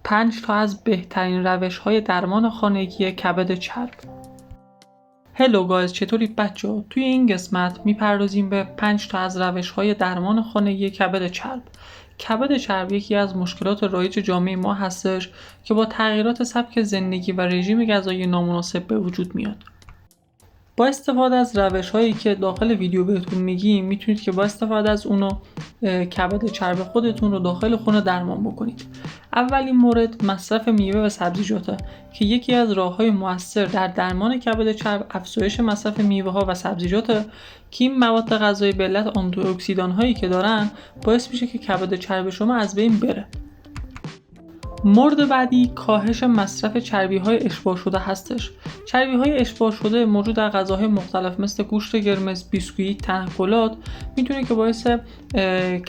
5 تا از بهترین روش‌های درمان خانگی کبد چرب. هلو گایز، چطورید بچه‌ها؟ توی این قسمت میپردازیم به 5 تا از روش‌های درمان خانگی کبد چرب. کبد چرب یکی از مشکلات رایج جامعه ما هستش که با تغییرات سبک زندگی و رژیم غذایی نامناسب به وجود میاد. با استفاده از روش‌هایی که داخل ویدیو بهتون میگیم میتونید که با استفاده از اونو کبد چرب خودتون رو داخل خونه درمان بکنید. اولین مورد مصرف میوه و سبزیجاته که یکی از راه‌های مؤثر در درمان کبد چرب افزایش مصرف میوه‌ها و سبزیجاته که این مواد غذایی به علت آنتی‌اکسیدان‌هایی که دارن باعث میشه که کبد چرب شما از بین بره. مورد بعدی کاهش مصرف چربی‌های اشباع شده هستش. چربی‌های اشباع شده موجود در غذاهای مختلف مثل گوشت قرمز، بیسکویت، تنقلات میتونه که باعث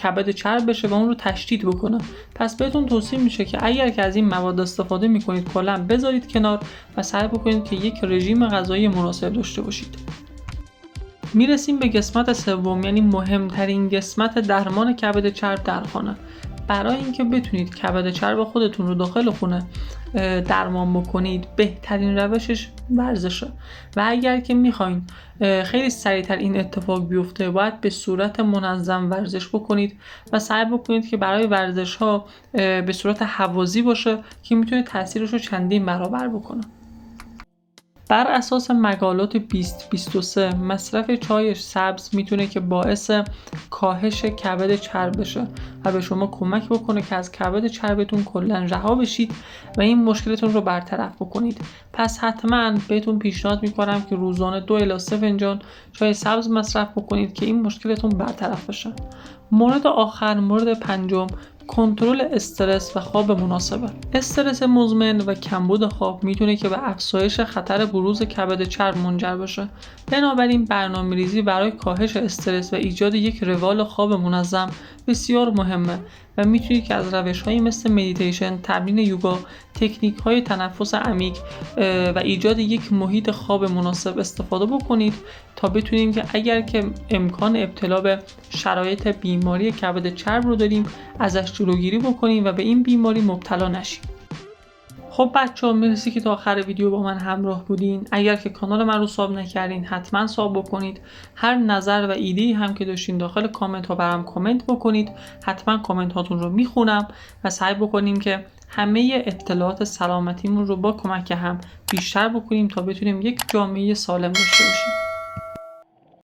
کبد چرب بشه و اون رو تشدید بکنه. پس بهتون توصیه میشه که اگر که از این مواد استفاده میکنید کلاً بذارید کنار و سعی بکنید که یک رژیم غذایی مناسب داشته باشید. میرسیم به قسمت سوم، یعنی مهمترین قسمت درمان کبد چرب در خانه. برای اینکه بتونید کبد چرب خودتون رو داخل خونه درمان بکنید بهترین روشش ورزشه و اگر که میخواین خیلی سریعتر این اتفاق بیفته باید به صورت منظم ورزش بکنید و سعی بکنید که برای ورزش ها به صورت هوازی باشه که میتونه تاثیرش رو چندین برابر بکنه. بر اساس مقالات 2023 مصرف چای سبز میتونه که باعث کاهش کبد چرب بشه و به شما کمک بکنه که از کبد چربتون کلا رها بشید و این مشکلتون رو برطرف بکنید. پس حتما بهتون پیشنهاد میکنم که روزانه 2 الی 3 فنجان چای سبز مصرف بکنید که این مشکلتون برطرف بشه. مورد آخر، مورد پنجم، کنترل استرس و خواب مناسبه. استرس مزمن و کمبود خواب میتونه که به افزایش خطر بروز کبد چرب منجر بشه. بنابراین برنامه‌ریزی برای کاهش استرس و ایجاد یک روال خواب منظم بسیار مهمه و میتونید که از روش‌هایی مثل مدیتیشن، تمرین یوگا، تکنیک‌های تنفس عمیق و ایجاد یک محیط خواب مناسب استفاده بکنید تا بتونیم که اگر که امکان ابتلا به شرایط بیماری کبد چرب رو داریم ازش جلوگیری بکنیم و به این بیماری مبتلا نشیم. خب بچه‌ها، مرسی که تا آخر ویدیو با من همراه بودین. اگر که کانال من رو ساب نکردین حتما ساب بکنید. هر نظر و ایده‌ای هم که داشتین داخل کامنت ها برام کامنت بکنید. حتما کامنت هاتون رو میخونم و سعی بکنیم که همه اطلاعات سلامتیمون رو با کمک هم بیشتر بکنیم تا بتونیم یک جامعه سالم داشته باشیم.